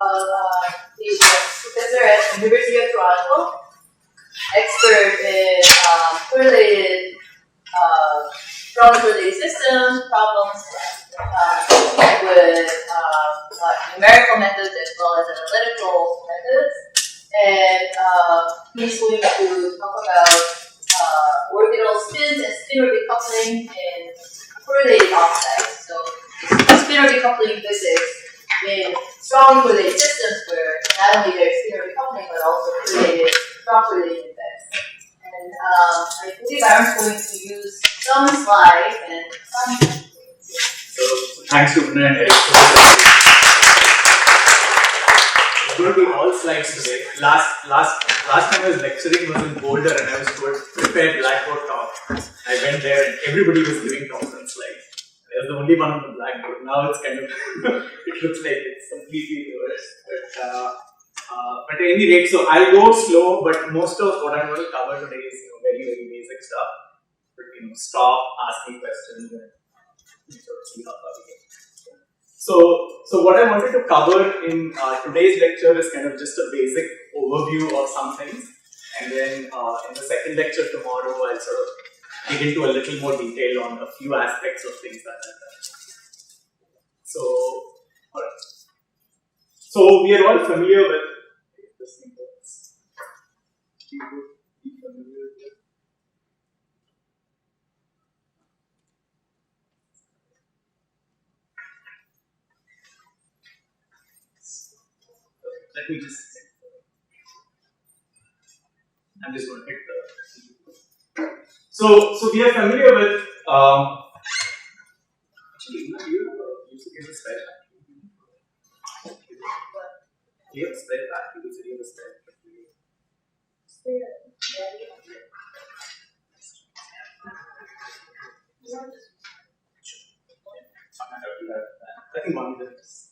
He's a professor at the University of Toronto, expert in correlated probability systems, problems with numerical methods as well as analytical methods. And he's going to talk about orbital spins and spin orbit coupling in correlated oxides. So spin orbit coupling physics in strongly correlated systems where not only there's spin orbit coupling but also correlated, strong correlation effects. And I believe Aaron's going to use some slides and some. So thanks to Una and Eric. I'm going to do all slides today. Last time I was lecturing was in Boulder and I was told prepare Blackboard talk. I went there and everybody was giving talks on slides. I was the only one on the Blackboard. Now it's kind of it looks like it's completely reversed. But at any rate, so I'll go slow, but most of what I'm going to cover today is very, very basic stuff. But stop asking questions and sort of see how far we get. So what I wanted to cover in today's lecture is kind of just a basic overview of some things, and then in the second lecture tomorrow I'll sort of dig into a little more detail on a few aspects of things that I've done. So, alright. So we are all familiar with this thing. Let me just. I'm just going to hit the. So we are familiar with. Actually, you used to give a spell back. You have a spell back. You used to give a spell back. I think one of them is.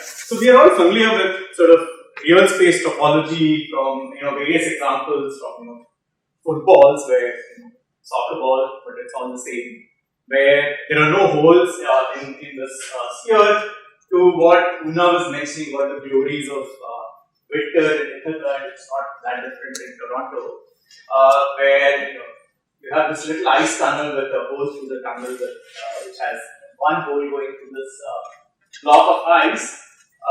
So we are all familiar with sort of real space topology from various examples from footballs where soccer ball, but it's all the same. Where there are no holes in this sphere. To what Una was mentioning about the glories of Victor and Ithaca, it's not that different in Toronto, where you have this little ice tunnel with a hole through the tunnel which has one hole going through this block of ice,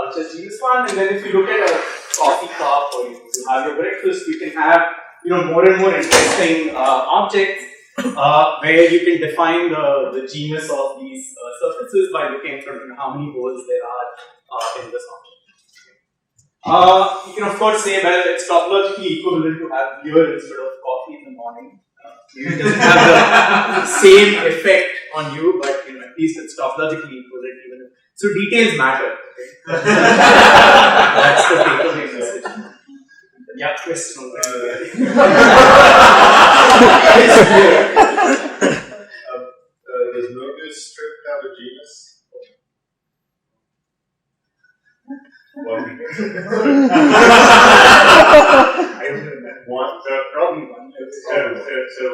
which is G1. And then if you look at a coffee cup or you have your breakfast, you can have more and more interesting objects where you can define the genus of these surfaces by looking at how many holes there are in this object. You can of course say, well, it's topologically equivalent to have beer instead of coffee in the morning. It doesn't have the same effect on you, but at least it's topologically equivalent. So details matter. Okay? That's the takeaway message. Yeah, question. Does Mobius strip have a genus? One. I don't know. One. Probably one. So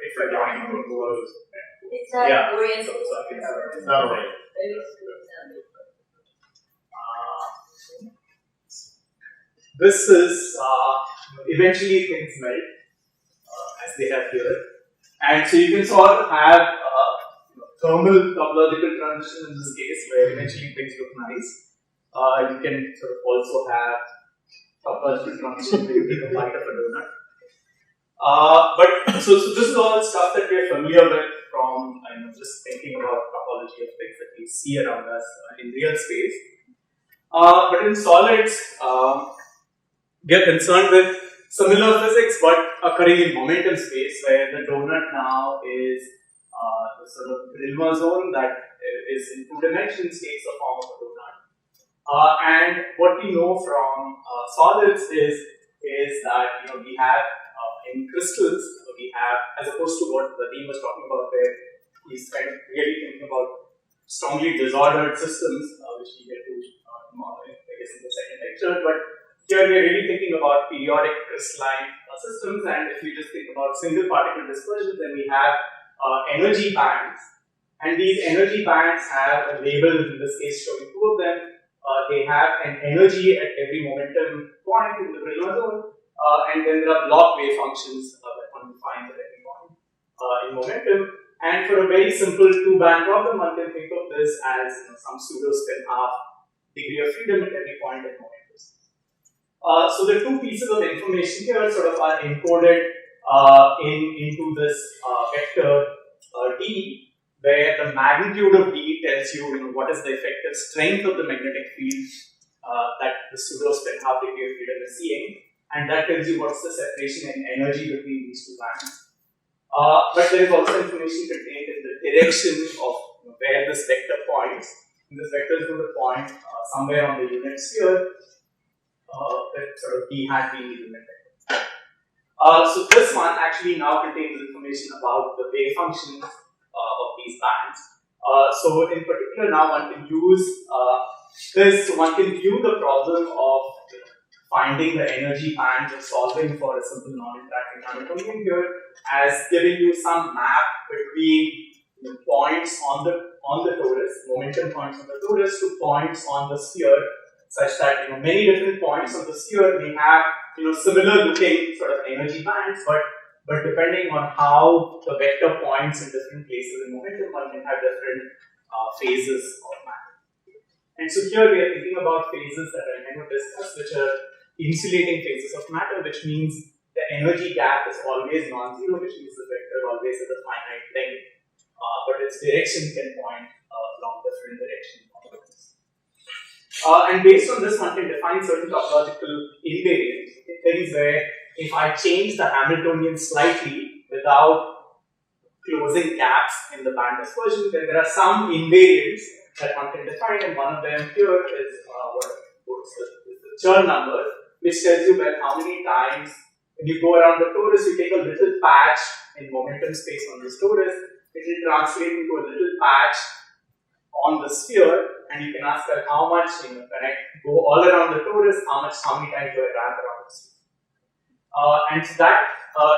if I don't know what was. It's not oriented. It's not oriented. This is eventually things melt as they have here, and so you can sort of have thermal topological transition in this case where eventually things look nice. You can sort of also have topological transition where you take a bite of a donut. But so this is all stuff that we are familiar with from just thinking about topology of things that we see around us in real space. But in solids, we are concerned with similar physics but occurring in momentum space, where the donut now is the sort of Brillouin zone that is in two dimensions, takes the form of a donut. And what we know from solids is that we have in crystals, we have, as opposed to what the team was talking about, where he's kind of really thinking about strongly disordered systems, which we get to I guess, in the second lecture. But here we are really thinking about periodic crystalline systems, and if you just think about single particle dispersion, then we have energy bands, and these energy bands have a label, in this case showing two of them. They have an energy at every momentum point in the Brillouin zone, and then there are block wave functions that one defines at every point in momentum. And for a very simple two-band problem, one can think of this as some pseudo-spin half degree of freedom at every point in momentum. So the two pieces of information here sort of are encoded into this vector d, where the magnitude of d tells you, what is the effective strength of the magnetic field that the pseudo-spin half degree of freedom is seeing, and that tells you what's the separation in energy between these two bands. But there is also information contained in the direction of where this vector points. And this vector is going to point somewhere on the unit sphere, with sort of d hat being the unit vector. So this one actually now contains information about the wave functions of these bands. So in particular, now one can use this. So one can view the problem of finding the energy bands and solving for a simple non-interacting Hamiltonian here as giving you some map between points on the torus, momentum points on the torus, to points on the sphere, such that many different points on the sphere may have similar looking sort of energy bands, but depending on how the vector points in different places in momentum, one can have different phases of matter. And so here we are thinking about phases that I never discussed, which are insulating phases of matter, which means the energy gap is always non-zero, which means the vector always has a finite length, but its direction can point along different directions. And based on this, one can define certain topological invariants, things where if I change the Hamiltonian slightly without closing gaps in the band dispersion, then there are some invariants that one can define, and one of them here is what's the Chern number, which tells you how many times when you go around the torus, you take a little patch in momentum space on this torus, it will translate into a little patch on the sphere, and you can ask how much, when I go all around the torus, how many times do I wrap around the sphere? And so that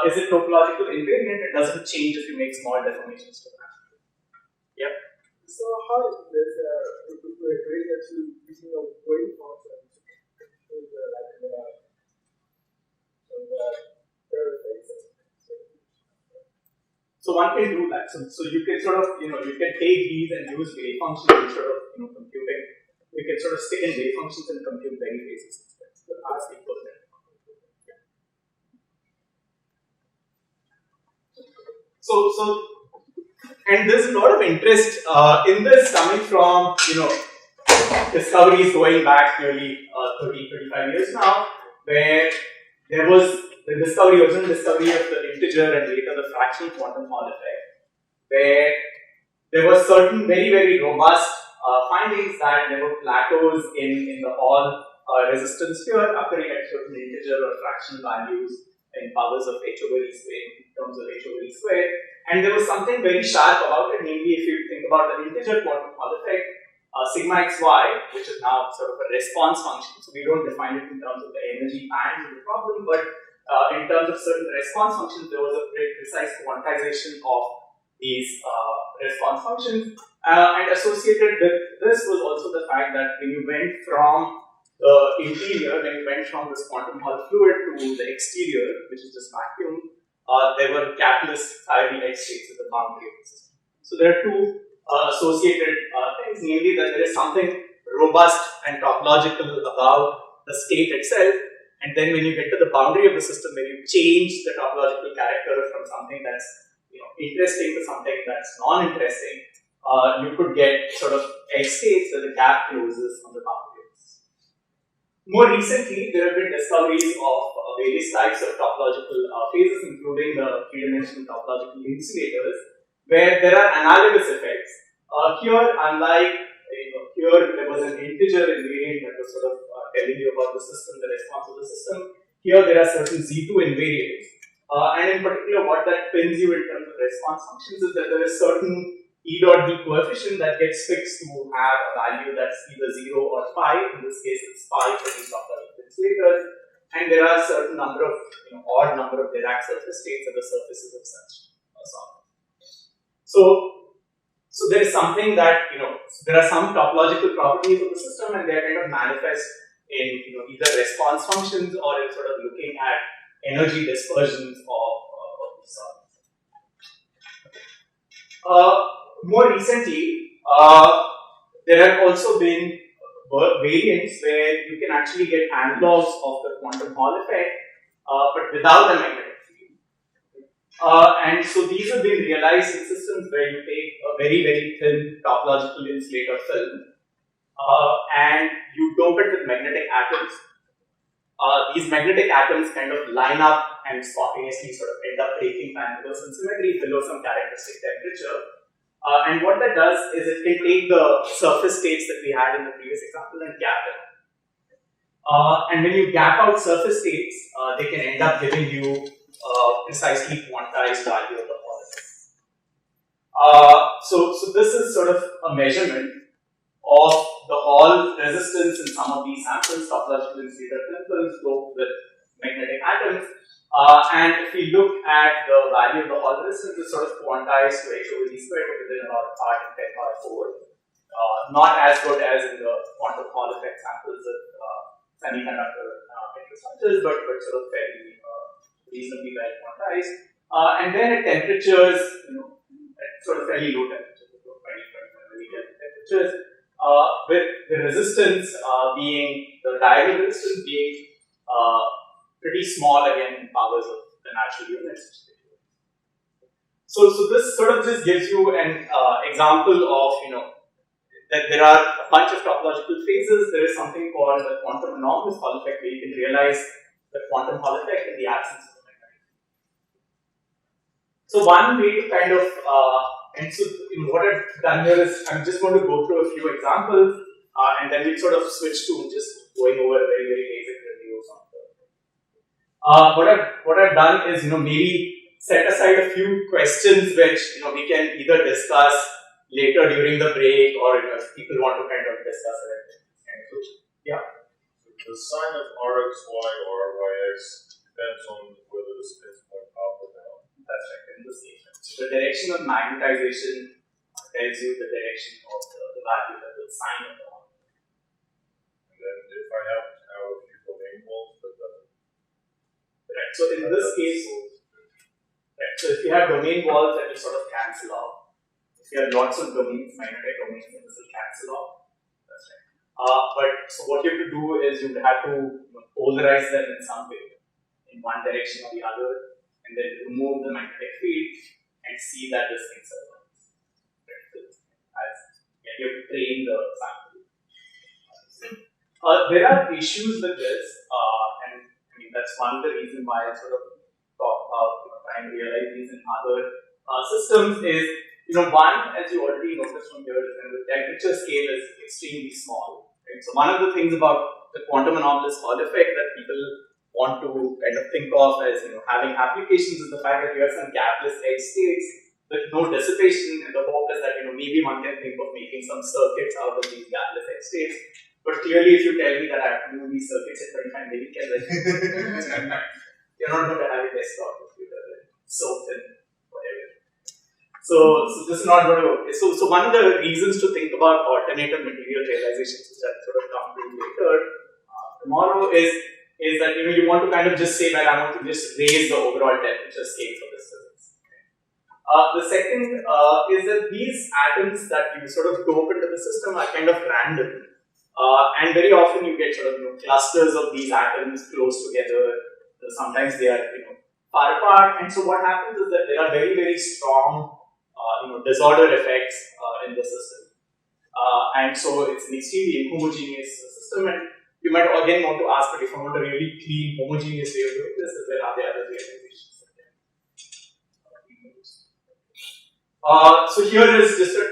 is a topological invariant. It doesn't change if you make small deformations to that. Yep. So how is this we're actually using a wave function So one can do that. So you can sort of, you can take these and use wave functions instead of, computing. You can sort of stick in wave functions and compute many phases instead. So ask equals that. So, and there's a lot of interest in this coming from, discoveries going back nearly 30, 35 years now, where there was the original discovery of the integer and later the fractional quantum Hall effect, where there were certain very, very robust findings that there were plateaus in the Hall resistance sphere occurring at certain integer or fractional values in powers of h over e squared, in terms of h over e squared. And there was something very sharp about it, namely if you think about the integer quantum Hall effect, sigma xy, which is now sort of a response function. So we don't define it in terms of the energy bands of the problem, but in terms of certain response functions, there was a very precise quantization of these response functions. And associated with this was also the fact that when you went from the interior, when you went from this quantum Hall fluid to the exterior, which is just vacuum, there were gapless Faraday states at the boundary of the system. So there are two associated things, namely that there is something robust and topological about the state itself, and then when you get to the boundary of the system, where you change the topological character from something that's interesting to something that's non-interesting, you could get sort of edge states where the gap closes on the boundary. More recently, there have been discoveries of various types of topological phases, including the three-dimensional topological insulators, where there are analogous effects. Here, unlike here, there was an integer invariant that was sort of telling you about the system, the response of the system. Here, there are certain Z2 invariants, and in particular, what that pins you in terms of response functions is that there is certain E dot D coefficient that gets fixed to have a value that's either 0 or pi. In this case, it's pi for these topological insulators. And there are a certain number of, odd number of Dirac surface states at the surfaces of such solid. So there is something that, there are some topological properties of the system, and they are kind of manifest in, either response functions or in sort of looking at energy dispersions of these solids. More recently, there have also been variants where you can actually get analogs of the quantum Hall effect, but without a magnetic field. And so these have been realized in systems where you take a very, very thin topological insulator film and you dope it with magnetic atoms. These magnetic atoms kind of line up and spontaneously sort of end up breaking Van-der-Waals symmetry below some characteristic temperature. And what that does is it can take the surface states that we had in the previous example and gap them. And when you gap out surface states, they can end up giving you precisely quantized value of the Hall. So this is sort of a measurement of the Hall resistance in some of these samples, topological insulator films doped with magnetic atoms. And if we look at the value of the Hall resistance, it's sort of quantized to h over d squared within about part in 10 power 4. Not as good as in the quantum Hall effect samples of semiconductor microstructures, but sort of fairly reasonably well quantized. And then at temperatures, at sort of fairly low temperatures, 20-25 millikelvin temperatures, with the resistance being, the diagonal resistance being pretty small again in powers of the natural units. So this sort of just gives you an example of, that there are a bunch of topological phases. There is something called the quantum anomalous Hall effect, where you can realize the quantum Hall effect in the absence of the magnetic. So one way to kind of, and so what I've done here is I'm just going to go through a few examples, and then we sort of switch to just going over a very, very basic review of something. What I've done is, maybe set aside a few questions which, we can either discuss later during the break, or if people want to kind of discuss it. Yeah. The sign of Rxy or Ryx depends on whether the spins point up or down. That's right, in the statement. So the direction of magnetization tells you the direction of the value that will sign of the Hall. And then if I have to have a few domain walls, that doesn't. Right. So in this case, right. So if you have domain walls, that will sort of cancel out. If you have lots of domains, magnetic domains, then this will cancel out. That's right. But so what you have to do is you have to polarize them in some way, in one direction or the other, and then remove the magnetic field and see that this thing survives. Right. So you have to train the sample. There are issues with this, and I mean that's one of the reasons why I sort of talk about trying to realize these in other systems is. One, as you already noticed from here, is that the temperature scale is extremely small. Right? So one of the things about the quantum anomalous Hall effect that people want to kind of think of as having applications is the fact that you have some gapless edge states with no dissipation, and the hope is that maybe one can think of making some circuits out of these gapless edge states. But clearly, if you tell me that I have to do these circuits at 25 millikelvin, you're not going to have a desktop computer so thin. So this is not going to work. So one of the reasons to think about alternative material realizations, which I'll sort of come to later tomorrow, is that you want to kind of just say, well, I want to just raise the overall temperature scale for this physics. The second is that these atoms that you sort of dope into the system are kind of random, and very often you get sort of clusters of these atoms close together. Sometimes they are far apart, and so what happens is that there are very, very strong disorder effects in the system. And so it's an extremely inhomogeneous system, and you might again want to ask, but if I want a really clean, homogeneous way of doing this, then are there other realizations that can be used? So here is just a,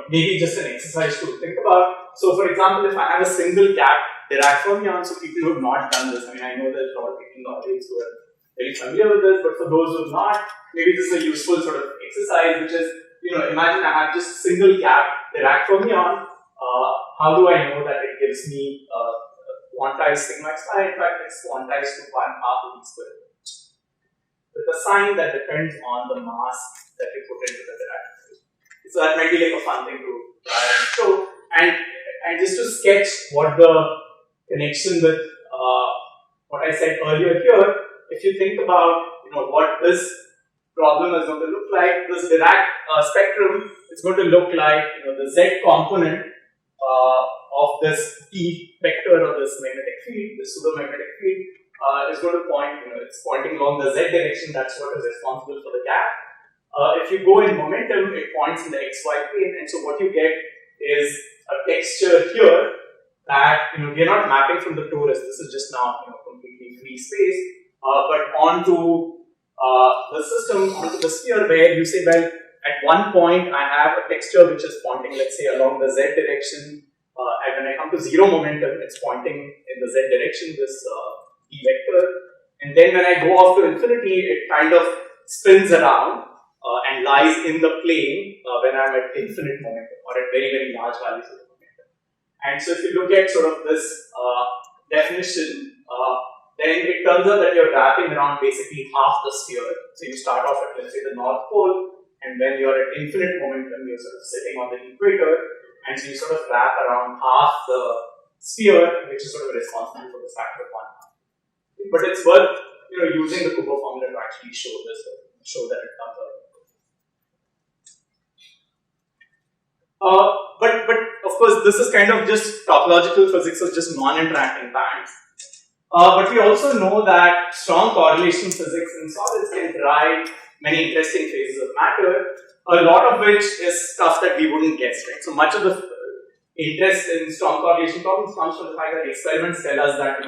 maybe just an exercise to think about. So for example, if I have a single cap Dirac fermion, so people who have not done this, I mean, I know there's a lot of people in the audience who are very familiar with this, but for those who have not, maybe this is a useful sort of exercise, which is imagine I have just a single gap Dirac fermion. How do I know that it gives me quantized sigma xi? In fact, it's quantized to 1/2 of the square root, with a sign that depends on the mass that you put into the Dirac equation. So that might be like a fun thing to try and show. And just to sketch what the connection with what I said earlier here, if you think about what this problem is going to look like, this Dirac spectrum is going to look like the z component of this T vector of this magnetic field, this pseudomagnetic field, is going to point, it's pointing along the z direction. That's what is responsible for the gap. If you go in momentum, it points in the xy plane, and so what you get is a texture here that we are not mapping from the torus. This is just now completely free space, but onto the system, onto the sphere, where you say, well, at one point I have a texture which is pointing, let's say, along the z direction, and when I come to zero momentum, it's pointing in the z direction, this E vector, and then when I go off to infinity, it kind of spins around and lies in the plane when I'm at infinite momentum or at very, very large values of the momentum. And so if you look at sort of this definition, then it turns out that you're wrapping around basically half the sphere. So you start off at, let's say, the North Pole, and when you're at infinite momentum, you're sort of sitting on the equator, and so you sort of wrap around half the sphere, which is sort of responsible for the factor of 1. But it's worth using the Kubo formula to actually show this, show that it comes out. But of course, this is kind of just topological physics of just non-interacting bands. But we also know that strong correlation physics in solids can drive many interesting phases of matter, a lot of which is stuff that we wouldn't guess, right? So much of the interest in strong correlation problems comes from the fact that experiments tell us that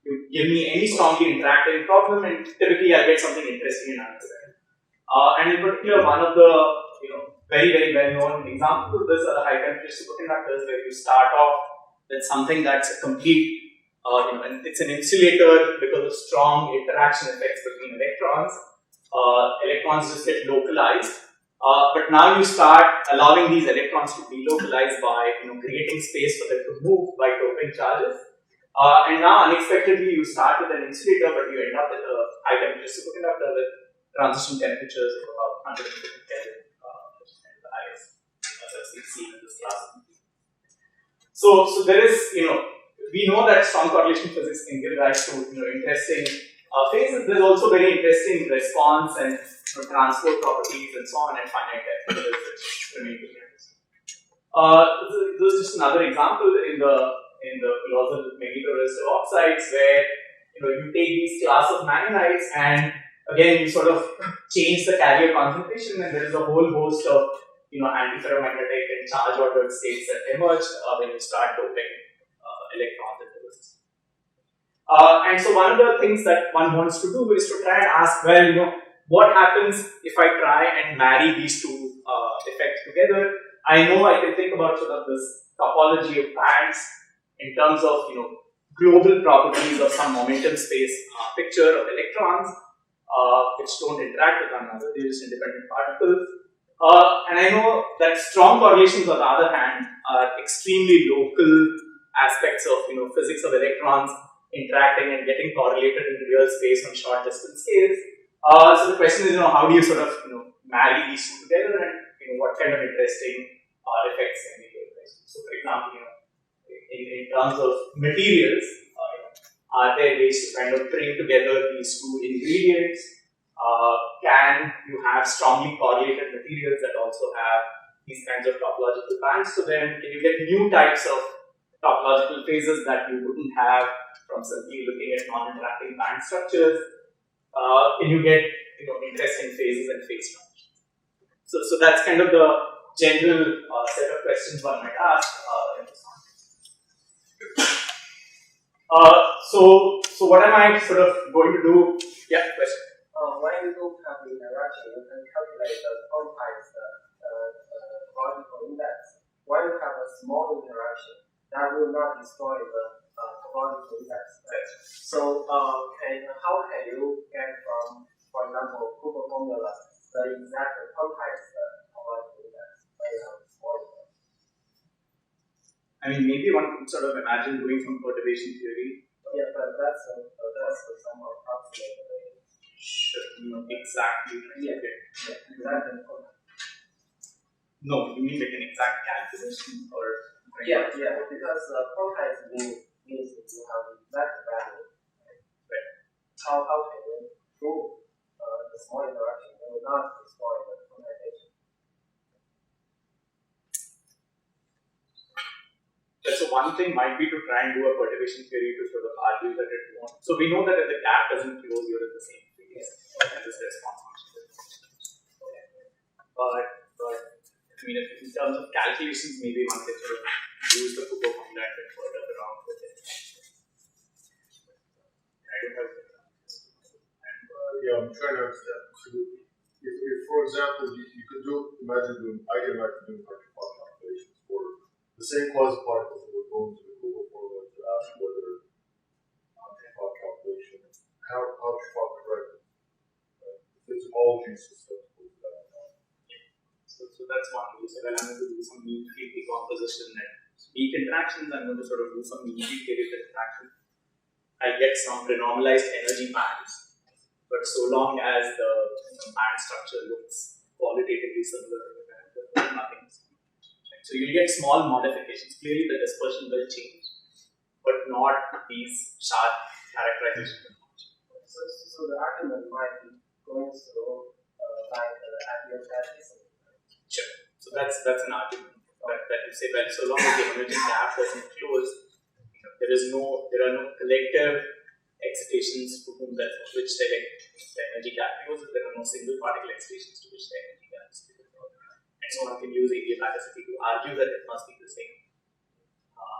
you give me any strongly interacting problem, and typically I'll get something interesting in answer. And in particular, one of the very, very well-known examples of this are the high-temperature superconductors, where you start off with something that's a complete, and it's an insulator because of strong interaction effects between electrons. Electrons just get localized, but now you start allowing these electrons to be localized by creating space for them to move by doping charges. And now unexpectedly you start with an insulator, but you end up with a high-temperature superconductor with transition temperatures of about 150 Kelvin. As we've seen in this class. So there is, we know that strong correlation physics can give rise to interesting phases. There's also very interesting response and transport properties and so on, and finite temperatures which remain to be understood. This is just another example in the colossal magnetoresistive oxides, where you take these class of mannanites and again you sort of change the carrier concentration, and there is a whole host of antiferromagnetic and charge ordered states that emerge when you start doping electrons into the system. And so one of the things that one wants to do is to try and ask, well, what happens if I try and marry these two effects together? I know I can think about sort of this topology of bands in terms of global properties of some momentum space picture of electrons which don't interact with one another, they're just independent particles. And I know that strong correlations, on the other hand, are extremely local aspects of physics of electrons interacting and getting correlated in real space on short distance scales. So the question is, how do you sort of marry these two together, and what kind of interesting effects can we get? So, for example, in terms of materials, are there ways to kind of bring together these two ingredients? Can you have strongly correlated materials that also have these kinds of topological bands to them? Can you get new types of topological phases that you wouldn't have from simply looking at non-interacting band structures? Can you get interesting phases and phase transitions? So that's kind of the general set of questions one might ask in this context. So what am I sort of going to do? Yeah, question. When you don't have the interaction, you can calculate the quantized topological index. When you have a small interaction, that will not destroy the topological index, right? So, how can you get from, for example, Kubo formula, the exact quantized topological sort of imagine doing some perturbation theory. Yeah, but that's a somewhat approximate way. Exactly. Yeah. Okay. Yeah, exactly. No, you mean like an exact calculation or? Yeah, because quantized means that you have the exact value. Right. How can you prove the small interaction will not destroy the quantization? Yeah, so one thing might be to try and do a perturbation theory to sort of argue that it won't. So we know that if the gap doesn't close, you're in the same phase, and this response function is but I mean, if in terms of calculations, maybe one can sort of use the Foucault formula and further around with it. I don't have the Yeah, I'm trying to understand. So if for example, you could imagine doing eigenvector doing hyperpod calculations for the same quasi-particles that would go into the Google formula to ask whether hyperpod calculation, how to find correct the topology susceptible to that. So that's one way. So when I'm going to do some mean field decomposition and weak interactions, I'm going to sort of do some mean field theory of interaction. I get some renormalized energy bands, but so long as the band structure looks qualitatively similar, nothing. So you'll get small modifications. Clearly, the dispersion will change, but not these sharp characterizations. So the argument might be going through like ideal. Sure. So that's an argument that you say, well, so long as the energy gap doesn't close, there are no collective excitations to whom which the energy gap closes. There are no single particle excitations to which the energy gap is closed. And so one can use adiabaticity to argue that it must be the same.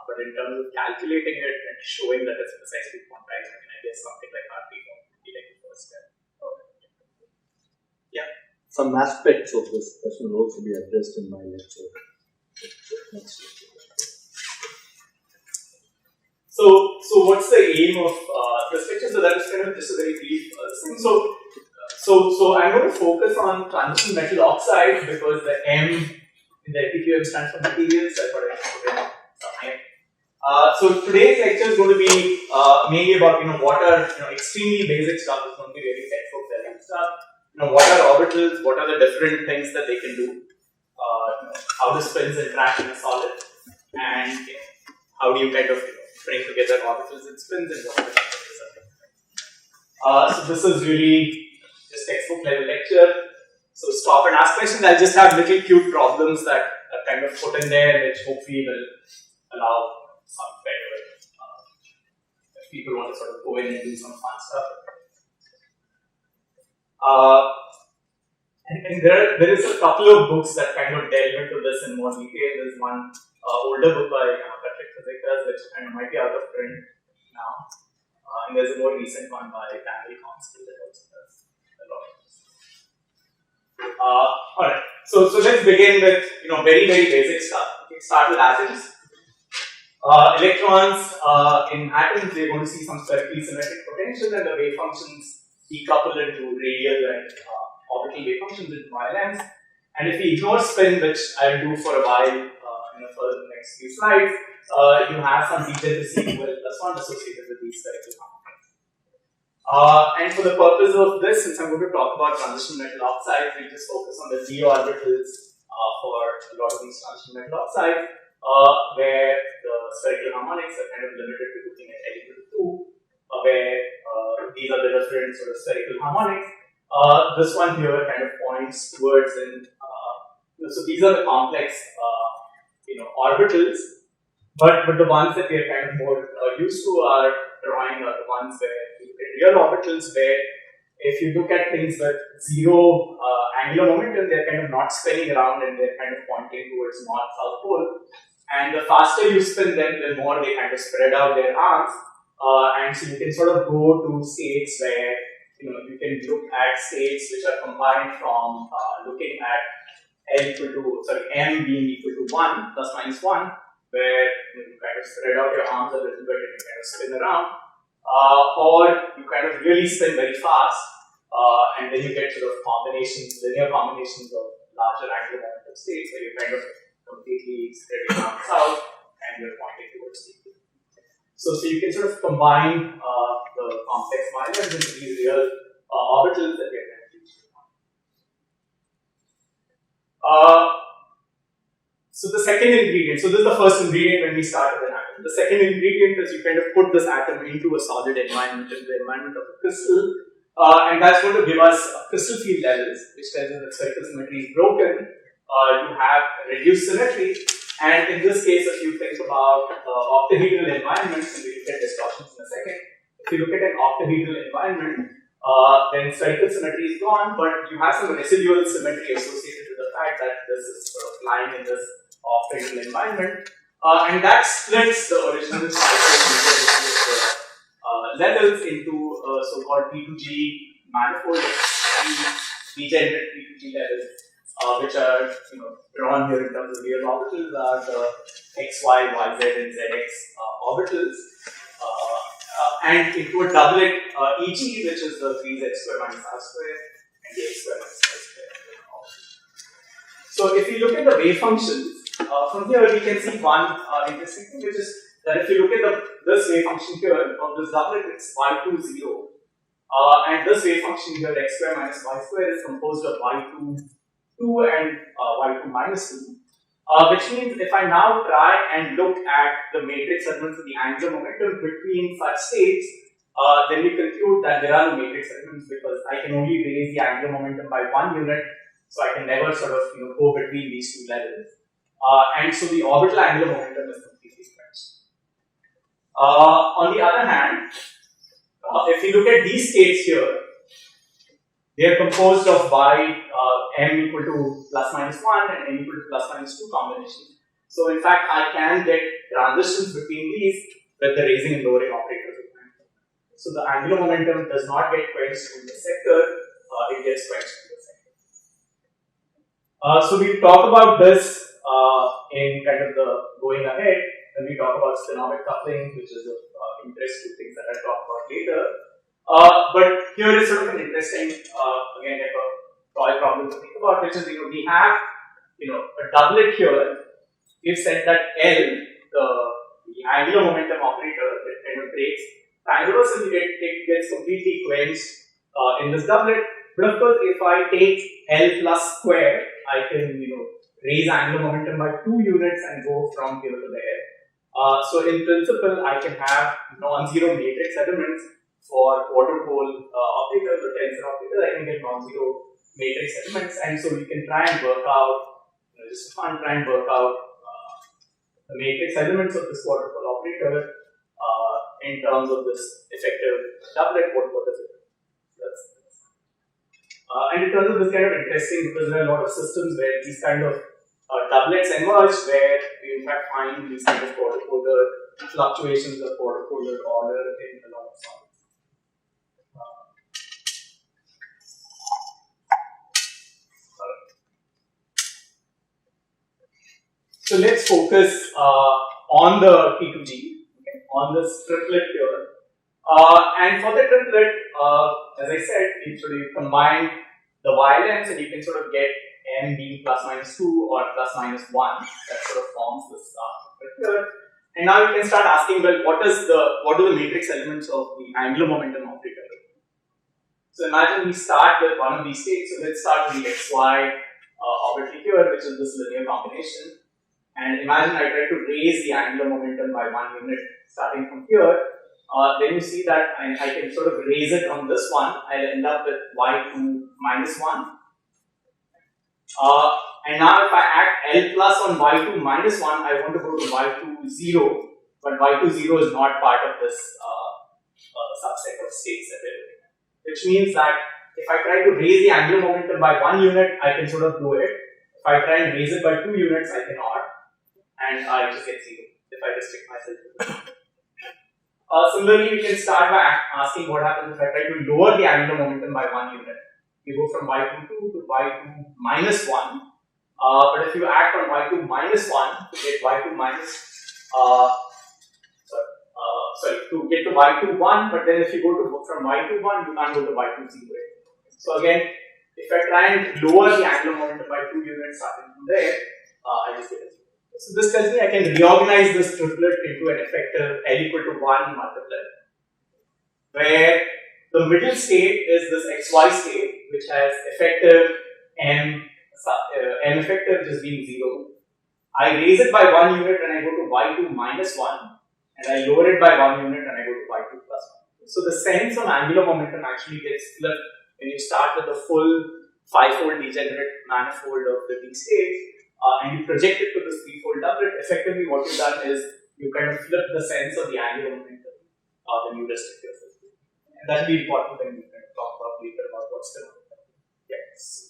But in terms of calculating it and showing that it's precisely quantized, I guess something like RP form would be like the first step. Yeah. Some aspects of this question will also be addressed in my lecture. Next lecture. So what's the aim of this lecture? So that is kind of just a very brief thing. So I'm going to focus on transition metal oxide because the M in the EPQM stands for materials. That's what I put in some. So today's lecture is going to be mainly about what are extremely basic stuff. It's going to be really textbook level stuff. What are orbitals? What are the different things that they can do? How do spins interact in a solid? And how do you kind of bring together orbitals and spins and what are the so this is really just textbook level lecture. So stop and ask questions. I'll just have little cute problems that are kind of put in there, which hopefully will allow some better if people want to sort of go in and do some fun stuff. And there is a couple of books that kind of delve into this in more detail. There's one older book by Patrick Fazekas, which kind of might be out of print now. And there's a more recent one by Daniel Constable that also does a lot of this. Alright, so let's begin with very basic stuff. We start with atoms. Electrons in atoms, we're going to see some spherically symmetric potential, and the wave functions decouple into radial and orbital wave functions into ILMs. And if we ignore spin, which I'll do for a while for the next few slides, you have some degeneracy +1 associated with these spherical harmonics. And for the purpose of this, since I'm going to talk about transition metal oxides, we'll just focus on the d orbitals for a lot of these transition metal oxides, where the spherical harmonics are kind of limited to looking at L equal to 2, where these are the different sort of spherical harmonics. This one here kind of points towards so these are the complex orbitals, but the ones that we are kind of more used to are drawing are the ones where you look at real orbitals, where if you look at things with zero angular momentum, they're kind of not spinning around and they're kind of pointing towards north-south pole. And the faster you spin them, the more they kind of spread out their arms. And so you can sort of go to states where you can look at states which are combined from looking at M being equal to 1 plus minus 1, where you kind of spread out your arms a little bit and you kind of spin around, or you kind of really spin very fast, and then you get sort of linear combinations of larger angular momentum states where you're kind of completely spreading down south and you're pointing towards the So you can sort of combine the complex violence into these real orbitals that we are trying to reach. So the second ingredient, so this is the first ingredient when we start with an atom. The second ingredient is you kind of put this atom into a solid environment, in the environment of a crystal, and that's going to give us crystal field levels, which tells us that spherical symmetry is broken. You have reduced symmetry, and in this case, if you think about octahedral environments, and we look at distortions in a second, if you look at an octahedral environment, then spherical symmetry is gone, but you have some residual symmetry associated with the fact that this is sort of lying in this octahedral environment, and that splits the original levels into so-called P2G manifold degenerate P2G levels, which are drawn here in terms of real orbitals, are the x, y, y, z, and zx orbitals, and into a doublet EG, which is the 3z square minus r square and the x square minus y square. So if you look at the wave functions, from here we can see one interesting thing, which is that if you look at this wave function here of this doublet, it's y2, 0. And this wave function here, x square minus y square, is composed of y2, 2 and y2 minus 2. Which means if I now try and look at the matrix elements of the angular momentum between such states, then we conclude that there are no matrix elements because I can only raise the angular momentum by 1 unit, so I can never sort of go between these two levels. And so the orbital angular momentum is completely stretched. On the other hand, if you look at these states here, they are composed of m equal to plus minus 1 and m equal to plus minus 2 combination. So in fact, I can get transitions between these with the raising and lowering operators of momentum. So the angular momentum does not get quenched in the sector, it gets quenched in the sector. So we'll talk about this in kind of the going ahead when we talk about spin-orbit coupling, which is of interest to things that I'll talk about later. But here is sort of an interesting, again, like a toy problem to think about, which is, we have, a doublet here. We've said that L, the angular momentum operator that kind of breaks transversely, it gets completely quenched in this doublet. But of course, if I take L plus square, I can, raise angular momentum by 2 units and go from here to there. So in principle, I can have non-zero matrix elements for quarter pole operators or tensor operators. I can get non-zero matrix elements, and so we can try and work out, just for fun, try and work out the matrix elements of this quarter pole operator in terms of this effective doublet. What is it? And it turns out this kind of interesting because there are a lot of systems where these kind of doublets emerge, where we in fact find these kind of quarter polar fluctuations of quarter polar order in a lot of solids. So let's focus on the P2G, on this triplet here. And for the triplet, as I said, you combine the violence and you can sort of get m being plus minus 2 or plus minus 1. That sort of forms this triplet here. And now you can start asking, well, what do the matrix elements of the angular momentum operator look like? So imagine we start with one of these states. So let's start with the xy orbital here, which is this linear combination. And imagine I try to raise the angular momentum by 1 unit starting from here. Then you see that I can sort of raise it on this one. I'll end up with y2 minus 1. And now if I add L plus on y2 minus 1, I want to go to y2 0. But y2 0 is not part of this subset of states that we're looking at. Which means that if I try to raise the angular momentum by 1 unit, I can sort of do it. If I try and raise it by 2 units, I cannot. And I just get 0 if I restrict myself to this. Similarly, you can start by asking what happens if I try to lower the angular momentum by 1 unit. You go from y2 to y2 minus 1. But if you act on y2 minus 1 to get y2 minus, to get to y2 1, but then if you go to from y2 1, you can't go to y2 0. So again, if I try and lower the angular momentum by 2 units starting from there, I just get a 0. So this tells me I can reorganize this triplet into an effective L equal to 1 multiplet, where the middle state is this xy state, which has effective m effective just being 0. I raise it by 1 unit and I go to y2 minus 1, and I lower it by 1 unit and I go to y2 plus 1. So the sense of angular momentum actually gets flipped when you start with the full 5-fold degenerate manifold of the D state, and you project it to this 3-fold doublet. Effectively, what you've done is you kind of flip the sense of the angular momentum when you restrict yourself. And that will be important when we kind of talk about later about what's going on. Yes.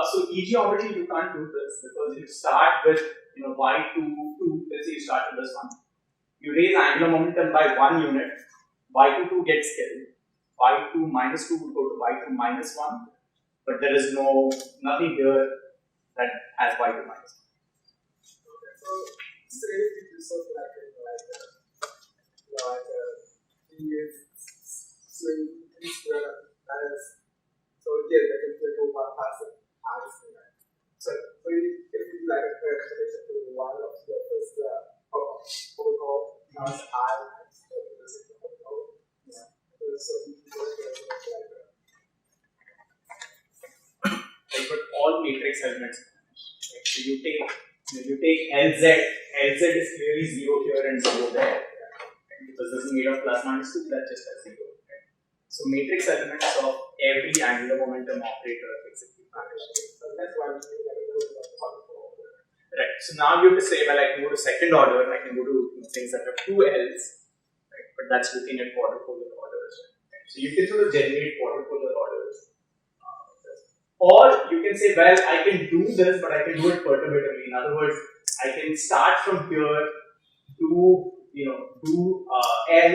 So EG orbital you can't do this because you start with y2, 2, let's say you start with this one. You raise angular momentum by 1 unit, y22 gets killed, y2 minus 2 will go to y2 minus 1, but there is nothing here that has y2 minus 1. Okay, so say if you do something like so again, they can take over passive obviously, right? So if you do like a calculation to the one of the first what we call mass I times the protocol, so you can work like that. Like with all matrix elements, right? So you take LZ is clearly 0 here and 0 there, right? Because this is made of plus minus 2, that just has 0. So matrix elements of every angular momentum operator basically vanish. So that's why we do like a little bit of particle. Right. So now you have to say, well, I can go to second order and I can go to things that have 2 L's, right? But that's looking at quadrupolar orders. Right? So you can sort of generate quadrupolar orders. Or you can say, well, I can do this, but I can do it perturbatively. In other words, I can start from here, do L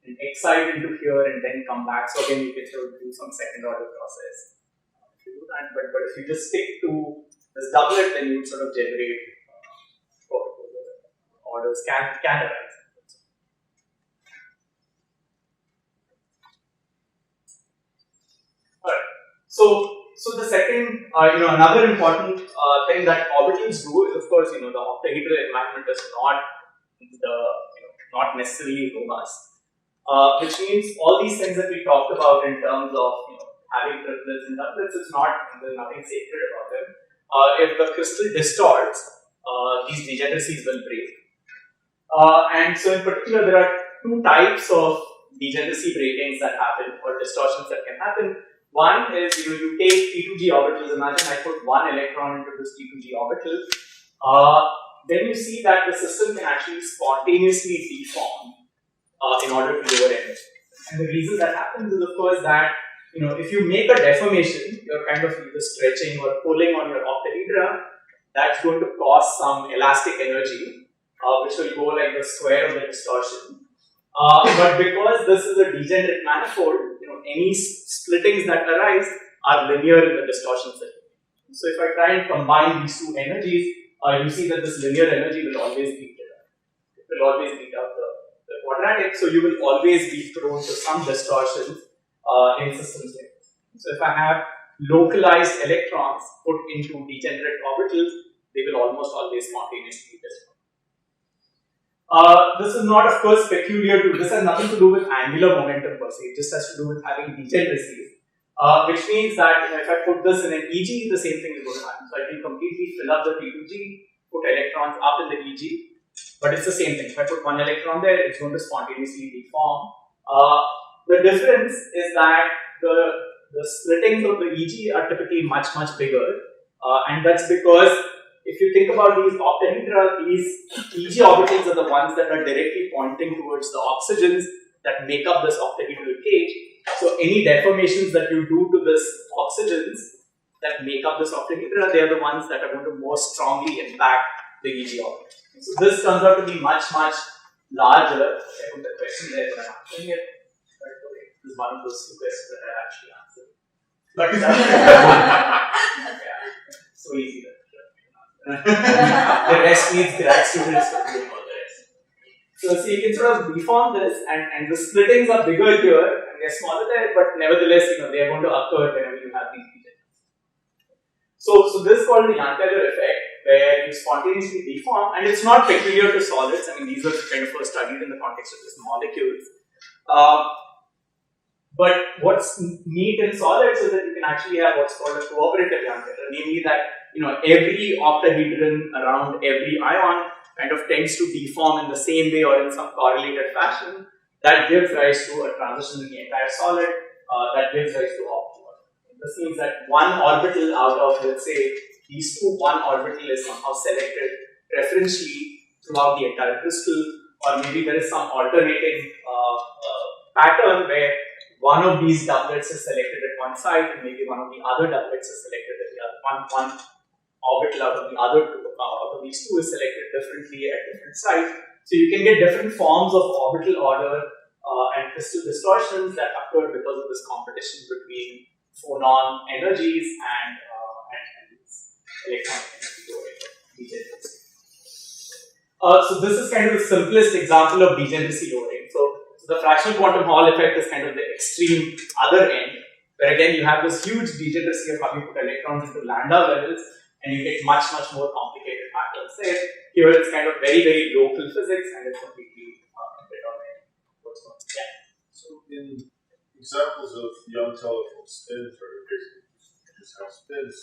and excite into here and then come back. So again, you can sort of do some second order process if you do that. But if you just stick to this doublet, then you sort of generate orders can arise. Alright. So the second, another important thing that orbitals do is, of course, the octahedral environment is not necessarily robust. Which means all these things that we talked about in terms of having triplets and doublets, there's nothing sacred about them. If the crystal distorts, these degeneracies will break. And so in particular, there are 2 types of degeneracy breakings that happen, or distortions that can happen. One is you take T2G orbitals. Imagine I put 1 electron into this T2G orbital. Then you see that the system can actually spontaneously deform in order to lower energy. And the reason that happens is, of course, that if you make a deformation, you're kind of either stretching or pulling on your octahedra. That's going to cause some elastic energy, which will go like the square of the distortion. But because this is a degenerate manifold, any splittings that arise are linear in the distortion setting. So if I try and combine these 2 energies, you see that this linear energy will always beat it out. It will always beat out the quadratic, so you will always be prone to some distortion in systems like this. So if I have localized electrons put into degenerate orbitals, they will almost always spontaneously distort. This is not, of course, peculiar to, this has nothing to do with angular momentum per se, it just has to do with having degeneracies. Which means that if I put this in an EG, the same thing is going to happen. So I can completely fill up the T2G, put electrons up in the EG, but it's the same thing. If I put 1 electron there, it's going to spontaneously deform. The difference is that the splittings of the EG are typically much bigger, and that's because if you think about these octahedra, these EG orbitals are the ones that are directly pointing towards the oxygens that make up this octahedral cage. So any deformations that you do to this oxygens that make up this octahedra, they are the ones that are going to more strongly impact the EG orbit. So this turns out to be much larger. I put the question there, but I'm answering it. This is one of those 2 questions that I actually answered. But yeah, so easy. The rest needs grad students to do all the rest. So you can sort of deform this, and the splittings are bigger here and they're smaller there, but nevertheless, they are going to occur whenever you have these degeneracies. So this is called the Jahn-Teller effect, where you spontaneously deform, and it's not peculiar to solids. I mean, these were kind of first studied in the context of just molecules. But what's neat in solids is that you can actually have what's called a cooperative Jahn-Teller, namely that every octahedron around every ion kind of tends to deform in the same way or in some correlated fashion. That gives rise to a transition in the entire solid. That gives rise to optimal. This means that one orbital out of, let's say, these two, one orbital is somehow selected preferentially throughout the entire crystal, or maybe there is some alternating pattern where one of these doublets is selected at one side, and maybe one of the other doublets is selected at the other. One orbital out of the other two, out of these two is selected differently at different sites. So you can get different forms of orbital order and crystal distortions that occur because of this competition between phonon energies and these electron energy degeneracy. So this is kind of the simplest example of degeneracy lowering. So the fractional quantum Hall effect is kind of the extreme other end, where again you have this huge degeneracy of how you put electrons into lambda levels, and you get much more complicated patterns there. Here it's kind of very local physics, and it's completely indeterminate. So in examples of Jahn-Teller from spins, or basically just how spins,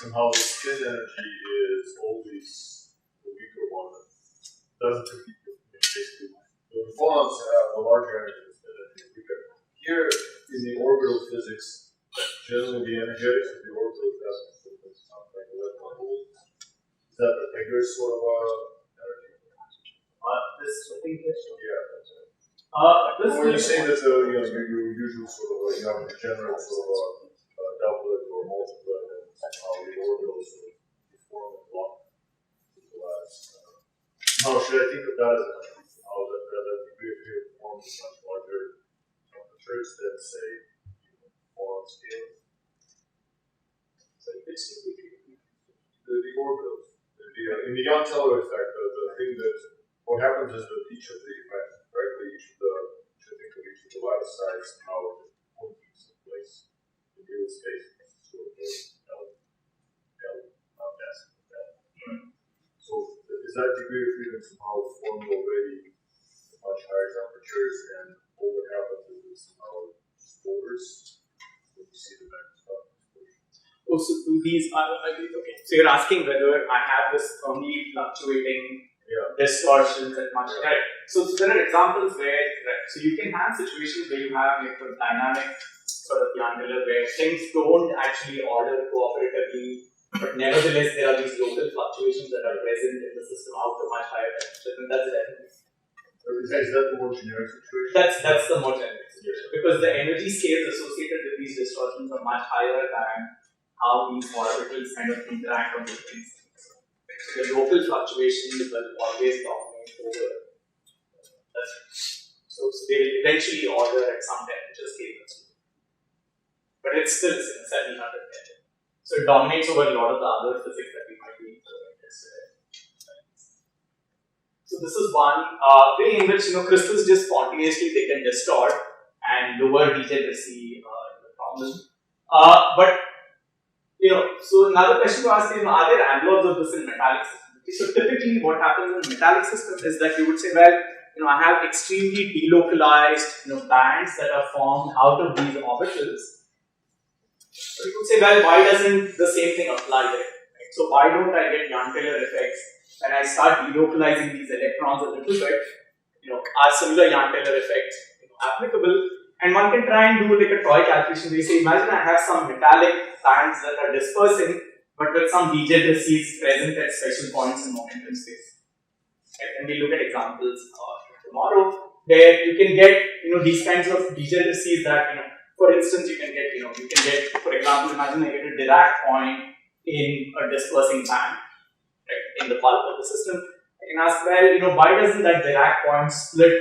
somehow the spin energy is always the weaker one. Doesn't compete with basically. So the phonons have a larger energy than spin energy. Weaker. Here in the orbital physics, generally the energetics of the orbital has something like electron volts. Is that a bigger sort of energy? This thing here. Yeah, that's it. This Or you say that your usual sort of degenerate sort of doublet or multiplet, and somehow the orbitals sort of deform and block the last. How should I think of that as how that degree of freedom forms is much larger temperatures than say on scale? So you can see The orbitals. In the Jahn-Teller effect, the thing that what happens is that each of the effects, right? Each of the lattice sides, how it points someplace in real space. So So is that degree of freedom somehow formed already at much higher temperatures, and all that happens is it somehow distorts when you see the macroscopic distortion? Oh, so these are okay. So you're asking whether I have this thermally fluctuating distortions at much higher. So there are examples where, so you can have situations where you have like a dynamic sort of Jahn-Teller where things don't actually order cooperatively, but nevertheless there are these local fluctuations that are present in the system out to much higher temperatures, and that's definitely. Is that the more generic situation? That's the more generic situation, because the energy scales associated with these distortions are much higher than how these orbitals kind of interact on these things. So the local fluctuations will always dominate over. So they will eventually order at some temperature scale. But it's still 700 Kelvin. So it dominates over a lot of the other physics that we might be interested in. So this is one way in which crystals just spontaneously they can distort and lower degeneracy in the problem. But so another question to ask is, are there analogs of this in metallic systems? So typically what happens in metallic systems is that you would say, well, I have extremely delocalized bands that are formed out of these orbitals. So you could say, well, why doesn't the same thing apply there? Right? So why don't I get Jahn-Teller effects when I start delocalizing these electrons a little bit? Are similar Jahn-Teller effects applicable? And one can try and do like a toy calculation where you say, imagine I have some metallic bands that are dispersing, but with some degeneracies present at special points in momentum space. Right? And we look at examples tomorrow where you can get these kinds of degeneracies that for instance you can get for example, imagine I get a Dirac point in a dispersing band, right, in the bulk of the system. I can ask, well, why doesn't that Dirac point split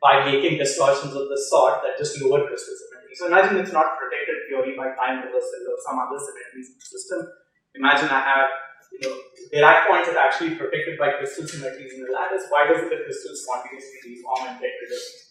by making distortions of this sort that just lower crystal symmetry? So imagine it's not protected purely by time reversal or some other symmetries in the system. Imagine I have Dirac points that are actually protected by crystal symmetries in the lattice. Why doesn't the crystal spontaneously deform and get rid of it?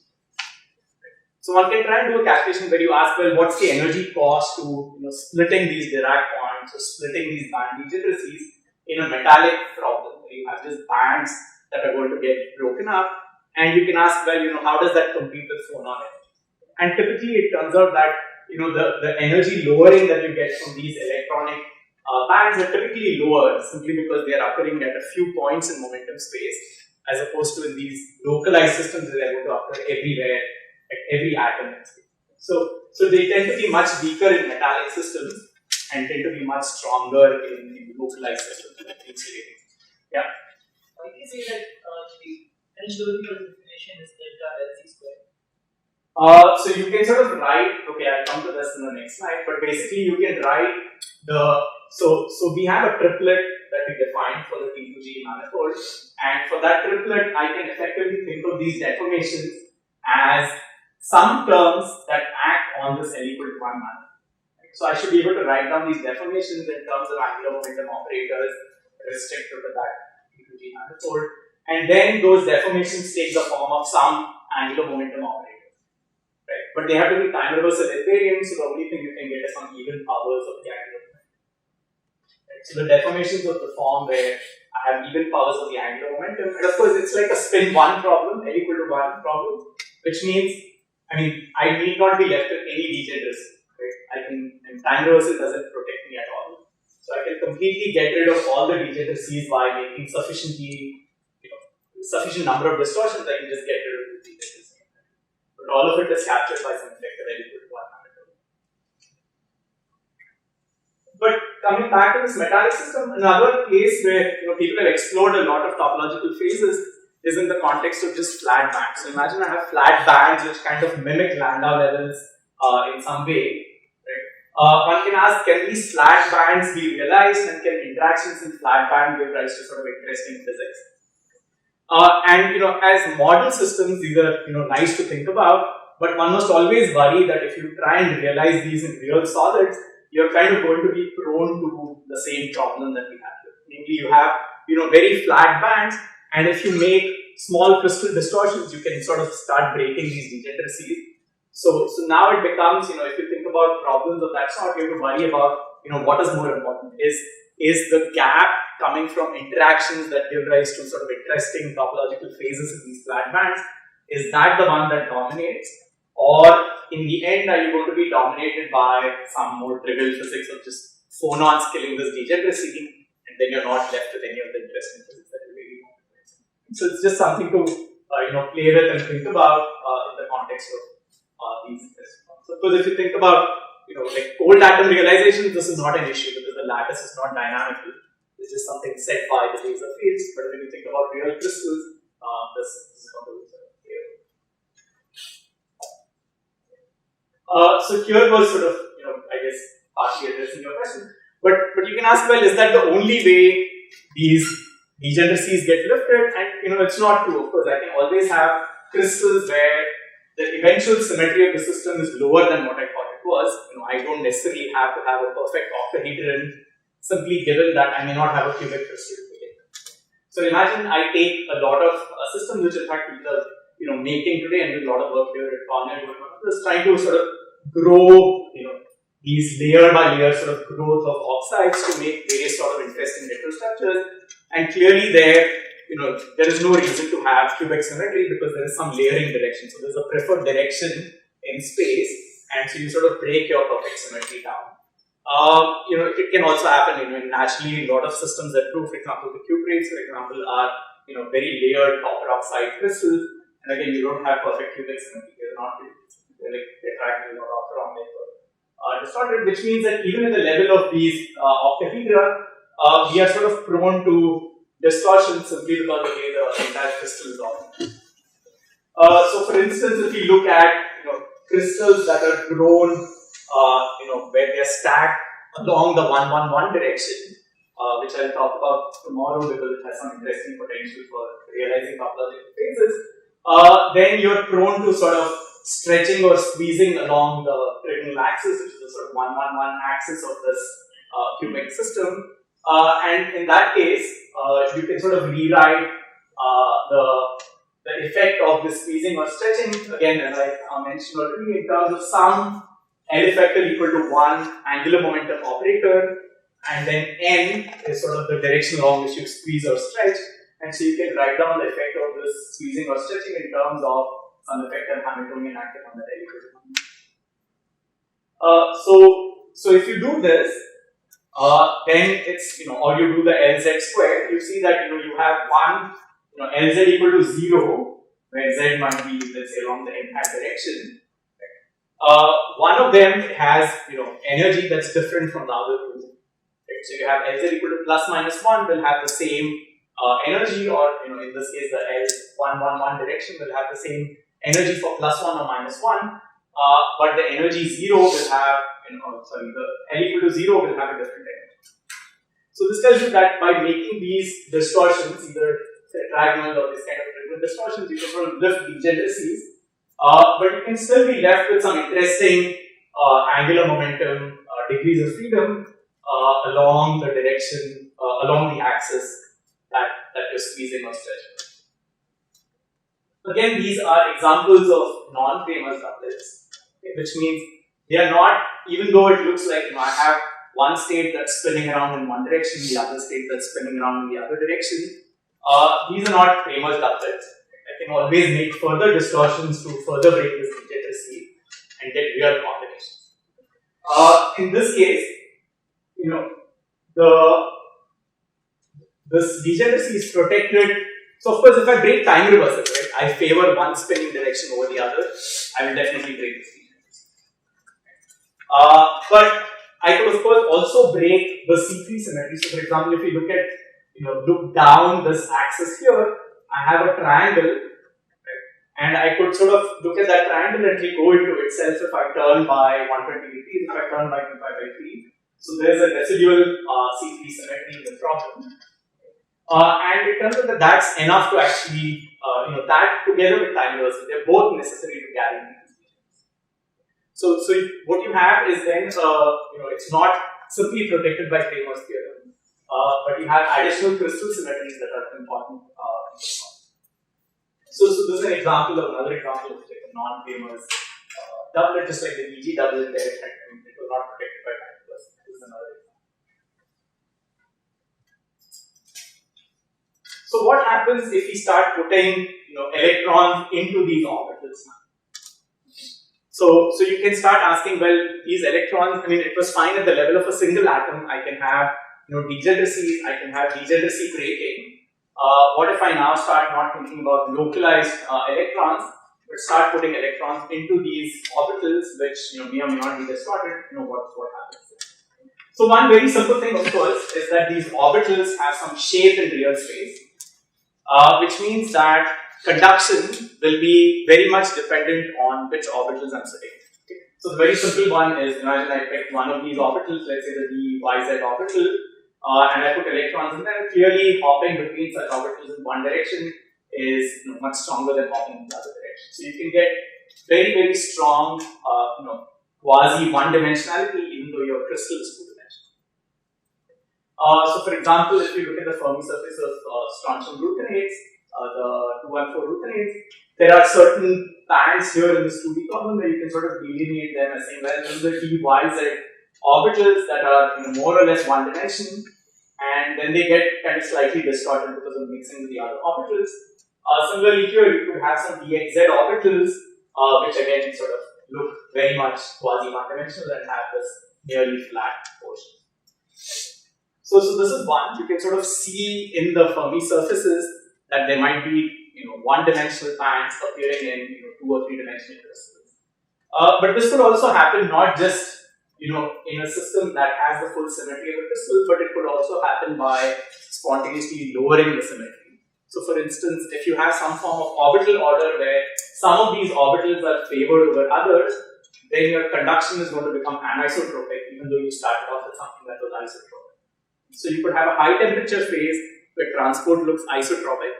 So one can try and do a calculation where you ask, well, what's the energy cost to splitting these Dirac points So splitting these band degeneracies in a metallic problem, where you have just bands that are going to get broken up, and you can ask, well, how does that compete with phonon energy? And typically, it turns out that the energy lowering that you get from these electronic bands are typically lower simply because they are occurring at a few points in momentum space, as opposed to in these localized systems that are going to occur everywhere at every atom in space. So they tend to be much weaker in metallic systems and tend to be much stronger in localized systems like insulating. Yeah. Why do you say that the energy definition is delta LC square? So you can sort of write, okay, I'll come to this in the next slide, but basically you can write so we have a triplet that we defined for the T2G manifold, and for that triplet I can effectively think of these deformations as some terms that act on this L equal to 1 manifold. So I should be able to write down these deformations in terms of angular momentum operators restricted to that T2G manifold, and then those deformations take the form of some angular momentum operators. Right? But they have to be time reversal invariant, so the only thing you can get is some even powers of the angular momentum. Right? So the deformations of the form where I have even powers of the angular momentum, and of course it's like a spin 1 problem, L equal to 1 problem, which means, I need not be left with any degeneracy. Right? And time reversal doesn't protect me at all. So I can completely get rid of all the degeneracies by making sufficient number of distortions. I can just get rid of the degeneracies. But all of it is captured by some vector L equal to 1 manifold. But coming back to this metallic system, another place where people have explored a lot of topological phases is in the context of just flat bands. So imagine I have flat bands which kind of mimic lambda levels in some way. Right? One can ask, can these flat bands be realized, and can interactions in flat band give rise to sort of interesting physics? And as model systems, these are nice to think about, but one must always worry that if you try and realize these in real solids, you're kind of going to be prone to the same problem that we have here. Namely, you have very flat bands, and if you make small crystal distortions, you can sort of start breaking these degeneracies. So now it becomes, if you think about problems of that sort, you have to worry about what is more important. Is the gap coming from interactions that give rise to sort of interesting topological phases in these flat bands? Is that the one that dominates? Or in the end, are you going to be dominated by some more trivial physics of just phonons killing this degeneracy, and then you're not left with any of the interesting physics that you really want to do? So it's just something to play with and think about in the context of these interesting ones. So of course, if you think about like cold atom realization, this is not an issue because the lattice is not dynamical. It's just something set by the laser fields. But when you think about real crystals, this is not really clear. So here was sort of, I guess, partially addressing your question. But you can ask, well, is that the only way these degeneracies get lifted? And it's not true. Of course, I can always have crystals where the eventual symmetry of the system is lower than what I thought it was. I don't necessarily have to have a perfect octahedron, simply given that I may not have a cubic crystal to begin with. So imagine I take a lot of systems which in fact people are making today, and do a lot of work here at Cornell, just trying to sort of grow these layer by layer sort of growth of oxides to make various sort of interesting metal structures. And clearly there is no reason to have cubic symmetry because there is some layering direction. So there's a preferred direction in space, and so you sort of break your perfect symmetry down. It can also happen, naturally a lot of systems that do, for example, the cuprates, for example, are, very layered copper oxide crystals, and again, you don't have perfect cubic symmetry. They're not really, they're like tetrahedral or orthorhombic or distorted, which means that even at the level of these octahedra, we are sort of prone to distortion simply because of the way the entire crystal is ordered. So, for instance, if we look at crystals that are grown, where they are stacked along the 1-1-1 direction, which I'll talk about tomorrow because it has some interesting potential for realizing topological phases, then you're prone to sort of stretching or squeezing along the trigonal axis, which is the sort of 1-1-1 axis of this cubic system. And in that case, you can sort of rewrite the effect of this squeezing or stretching, again, as I mentioned already, in terms of some L effector equal to 1 angular momentum operator and then n is sort of the direction along which you squeeze or stretch, and so you can write down the effect of this squeezing or stretching in terms of some effect on Hamiltonian acting on the equilibrium. So if you do this, then it's, or you do the Lz squared, you see that, you have one, Lz equal to 0, where z might be, let's say, along the n hat direction. One of them has, energy that's different from the other two. Right? So you have Lz equal to plus minus 1 will have the same energy, or, in this case, the L111 direction will have the same energy for plus 1 or minus 1. But the energy 0 will have, the L equal to 0 will have a different energy. So this tells you that by making these distortions, either diagonal or this kind of triple distortions, you can sort of lift degeneracies, but you can still be left with some interesting angular momentum, degrees of freedom along the direction, along the axis that you're squeezing or stretching. Again, these are examples of non-famous doublets, which means they are not, even though it looks like, I have one state that's spinning around in one direction, the other state that's spinning around in the other direction. These are not famous doublets. I can always make further distortions to further break this degeneracy and get real combinations. In this case, this degeneracy is protected. So of course, if I break time reversals, right, I favor one spinning direction over the other, I will definitely break this degeneracy. But I could of course also break the C3 symmetry. So for example, if you look down this axis here, I have a triangle, right? And I could sort of look at that triangle and it will go into itself if I turn by 120 degrees, if I turn by 2 pi by 3. So there's a residual C3 symmetry in the problem. And it turns out that that's enough to actually, that together with time reversal, they're both necessary to guarantee these features. So what you have is then, it's not simply protected by Cramer's theorem, but you have additional crystal symmetries that are important. So this is an example of another example of like a non-Cramer's doublet, just like the VG doublet there, it was not protected by time reversal. This is another example. So what happens if we start putting electrons into these orbitals now? So you can start asking, well, these electrons, it was fine at the level of a single atom. I can have degeneracies, I can have degeneracy breaking. What if I now start not thinking about localized electrons, but start putting electrons into these orbitals, which may or may not be distorted? What happens? So one very simple thing, of course, is that these orbitals have some shape in real space. Which means that conduction will be very much dependent on which orbitals I'm sitting. Okay. So the very simple one is, imagine I pick one of these orbitals, let's say the DYZ orbital, and I put electrons in there. Clearly, hopping between such orbitals in one direction is much stronger than hopping in the other direction. So you can get very, very strong, quasi one-dimensionality, even though your crystal is two-dimensional. So for example, if you look at the Fermi surface of strontium ruthenate, the 214 ruthenate, there are certain bands here in this 2D problem where you can sort of delineate them as saying, well, these are the DYZ orbitals that are more or less one dimension, and then they get kind of slightly distorted because of mixing with the other orbitals. Similarly here, you could have some DXZ orbitals, which again sort of look very much quasi one-dimensional and have this nearly flat portion. So this is one. You can sort of see in the Fermi surfaces that there might be one-dimensional bands appearing in 2 or 3 dimensional crystals. But this could also happen not just in a system that has the full symmetry of the crystal, but it could also happen by spontaneously lowering the symmetry. So for instance, if you have some form of orbital order where some of these orbitals are favored over others, then your conduction is going to become anisotropic, even though you started off with something that was isotropic. So you could have a high temperature phase where transport looks isotropic,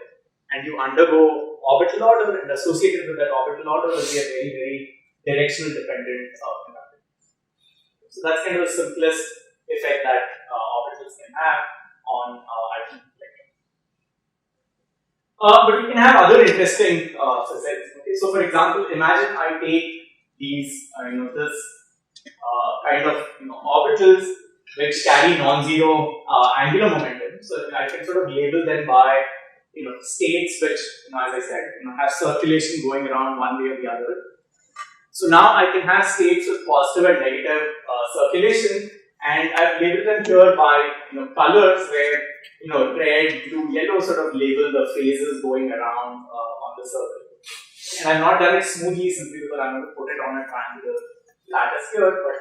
and you undergo orbital order, and associated with that orbital order will be a very, very directional dependent conductivity. So that's kind of the simplest effect that orbitals can have on alternating electrons. But you can have other interesting physics. Okay? So for example, imagine I take these, this kind of orbitals, which carry non-zero angular momentum. So I can sort of label them by states which, as I said, have circulation going around one way or the other. So now I can have states with positive and negative circulation, and I've labeled them here by colors where red, blue, yellow sort of label the phases going around on the circle. And I've not done it smoothly simply because I'm going to put it on a triangular lattice here, but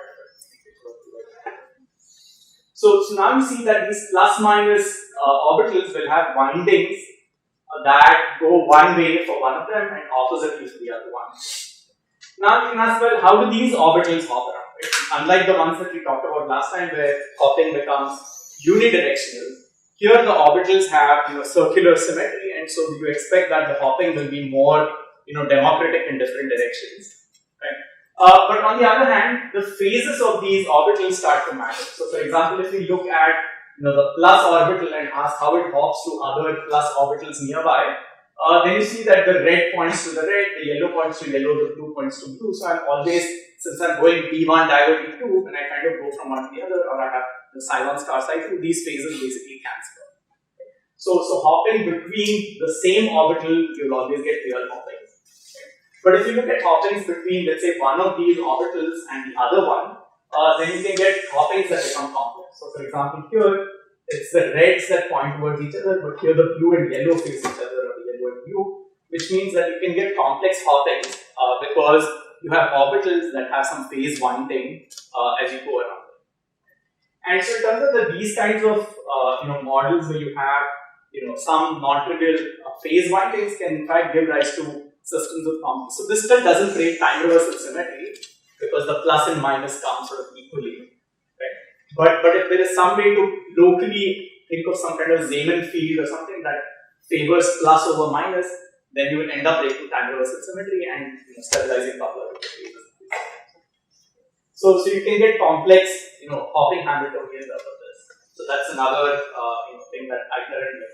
so now you see that these plus minus orbitals will have windings that go one way for one of them and oppositely for the other one. Now you can ask, well, how do these orbitals hop around? Right? Unlike the ones that we talked about last time where hopping becomes unidirectional, here the orbitals have circular symmetry, and so you expect that the hopping will be more democratic in different directions. Right? But on the other hand, the phases of these orbitals start to matter. So for example, if we look at the plus orbital and ask how it hops to other plus orbitals nearby, then you see that the red points to the red, the yellow points to yellow, the blue points to blue. So I'm always, since I'm going B1 diagonal B2, and I kind of go from one to the other, or I have the psi1 star psi2, these phases basically cancel. So hopping between the same orbital, you'll always get real hopping. But if you look at hoppings between, let's say, one of these orbitals and the other one, then you can get hoppings that become complex. So for example, here, it's the reds that point towards each other, but here the blue and yellow face each other, or the yellow and blue, which means that you can get complex hoppings because you have orbitals that have some phase winding as you go around. And so it turns out that these kinds of models where you have some non-trivial phase windings can in fact give rise to systems of complex. So this still doesn't create time reversal symmetry because the plus and minus come sort of equally. Right? But if there is some way to locally think of some kind of Zeeman field or something that favors plus over minus, then you will end up breaking time reversal symmetry and stabilizing coupler. So you can get complex hopping Hamiltonians out of this. So that's another thing that I learned.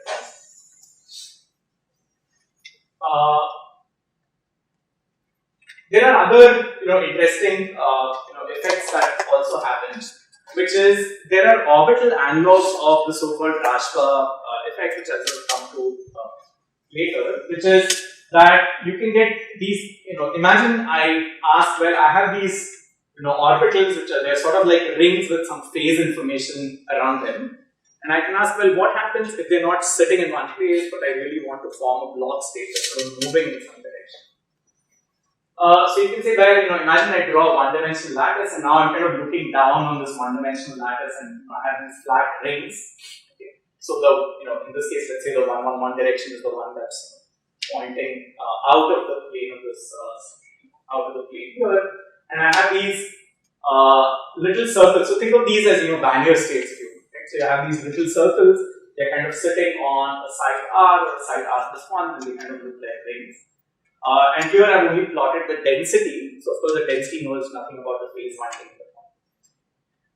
There are other interesting effects that also happen, which is there are orbital analogs of the so-called Rashba effect, which I will come to later, which is that you can get these, imagine I ask, well, I have these orbitals which they're sort of like rings with some phase information around them, and I can ask, well, what happens if they're not sitting in one place, but I really want to form a block state that's sort of moving in some direction. So you can say that, imagine I draw a one-dimensional lattice, and now I'm kind of looking down on this one-dimensional lattice, and I have these flat rings. Okay. So in this case, let's say the 1, 1, 1 direction is the one that's pointing out of the plane of this, out of the plane here, and I have these little circles. So think of these as Bannier states. Right? So you have these little circles. They're kind of sitting on a site R or a site R plus 1, and they kind of look like rings. And here I've only plotted the density. So of course the density knows nothing about the phase winding.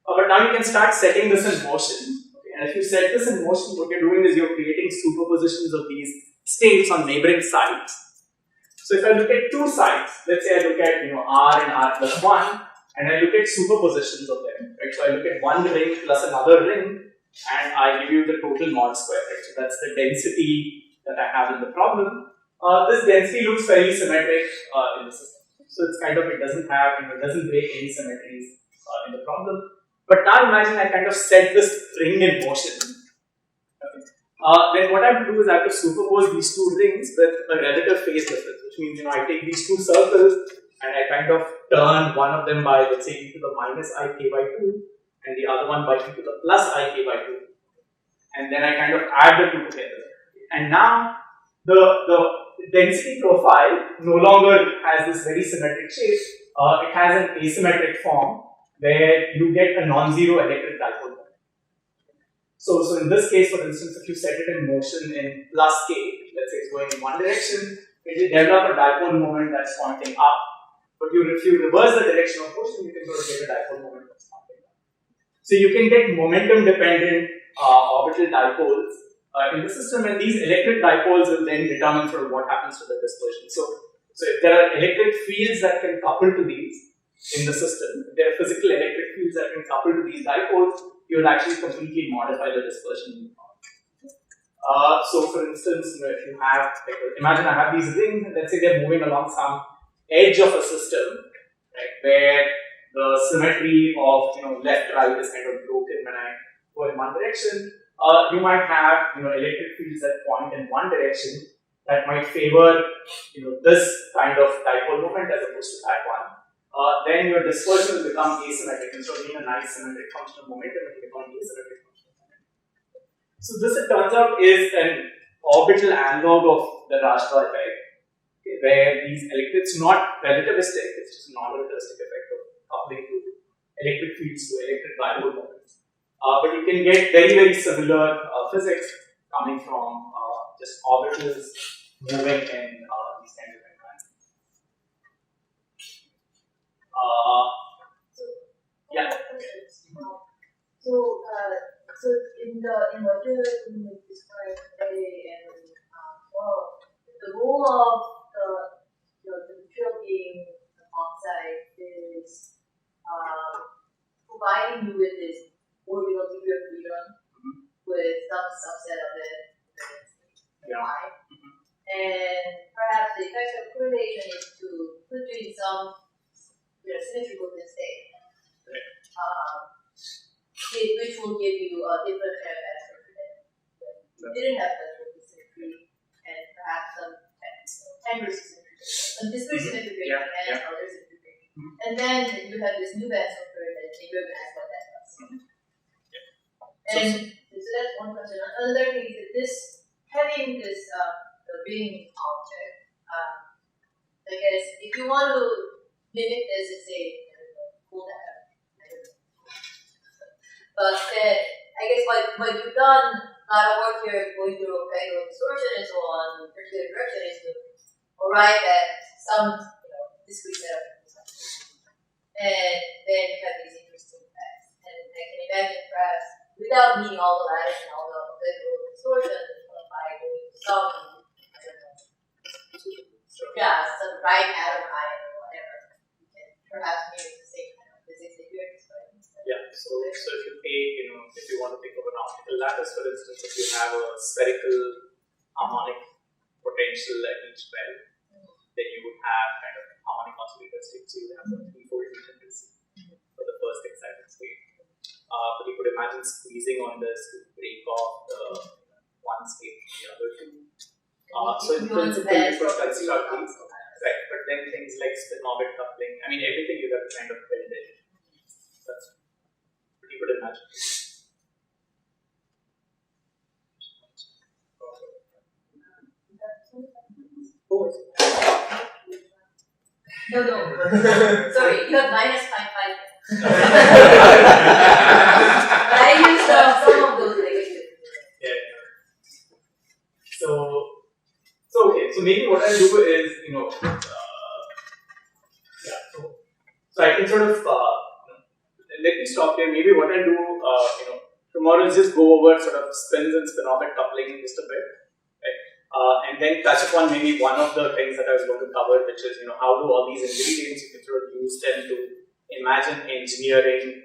But now you can start setting this in motion. Okay? And if you set this in motion, what you're doing is you're creating superpositions of these states on neighboring sites. So if I look at two sites, let's say I look at R and R plus 1, and I look at superpositions of them. Right? So I look at one ring plus another ring, and I give you the total mod square. Right? So that's the density that I have in the problem. This density looks fairly symmetric in the system. So it's kind of, it doesn't have, it doesn't break any symmetries in the problem. But now imagine I kind of set this ring in motion. Okay. Then what I have to do is I have to superpose these two rings with a relative phase difference, which means I take these two circles and I kind of turn one of them by, let's say, e to the minus I k by 2, and the other one by e to the plus I k by 2. And then I kind of add the two together. And now the density profile no longer has this very symmetric shape. It has an asymmetric form where you get a non-zero electric dipole moment. So in this case, for instance, if you set it in motion in plus k, let's say it's going in one direction, it will develop a dipole moment that's pointing up. But if you reverse the direction of motion, you can sort of get a dipole moment that's pointing up. So you can get momentum-dependent orbital dipoles in the system, and these electric dipoles will then determine sort of what happens to the dispersion. So if there are electric fields that can couple to these in the system, if there are physical electric fields that can couple to these dipoles, you would actually completely modify the dispersion. So for instance, if you have, imagine I have these rings, and let's say they're moving along some edge of a system, right, where the symmetry of left right is kind of broken when I go in one direction. You might have electric fields that point in one direction that might favor this kind of dipole moment as opposed to that one. Then your dispersion will become asymmetric. Instead of being a nice symmetric functional momentum, it will become asymmetric functional momentum. So this, it turns out, is an orbital analog of the Rajda effect, where these electrons, not relativistic, it's just a non-relativistic effect of coupling to electric fields to electric dipole moments. But you can get very, very similar physics coming from just orbitals moving in these kinds of environments. Yeah. So in what you're described today, and the role of the material being oxide is providing you with this orbital degree of freedom with some subset of it. Yeah. And perhaps the effect of correlation is to put you in some symmetrical state. Which will give you a different kind of answer for that. You didn't have that symmetry and perhaps some time symmetry, some discrete symmetry and other symmetry. And then you have this new band structure that you're going to ask what that does. And so that's one question. Another thing is that having this being object, I guess if you want to mimic this and say, pull that up. But I guess what you've done, a lot of work here, going through regular distortion and so on, in a particular direction, is to arrive at some discrete set of things. And then you have these interesting effects. And I can imagine perhaps, without needing all the lattice and all the regular distortion, by doing some, some right atom ion or whatever, you can perhaps mimic the same kind of physics that you're describing. Yeah, so if you take, if you want to think of an optical lattice, for instance, if you have a spherical harmonic potential at each well, then you would have kind of harmonic oscillator states. So you would have a threefold degeneracy for the first excited state. But you could imagine squeezing on this to break off the one state from the other two. So in principle, you could construct these, right? But then things like spin-orbit coupling, I mean, everything you have to kind of build in. That's what you could imagine. No. Sorry, you have minus 5. But I used some of those negatives. Yeah. So okay. So maybe what I'll do is, so I can sort of let me stop here. Maybe what I'll do, tomorrow is just go over sort of spins and spin-orbit coupling just a bit, right? And then touch upon maybe one of the things that I was going to cover, which is how do all these ingredients you can sort of use them to imagine engineering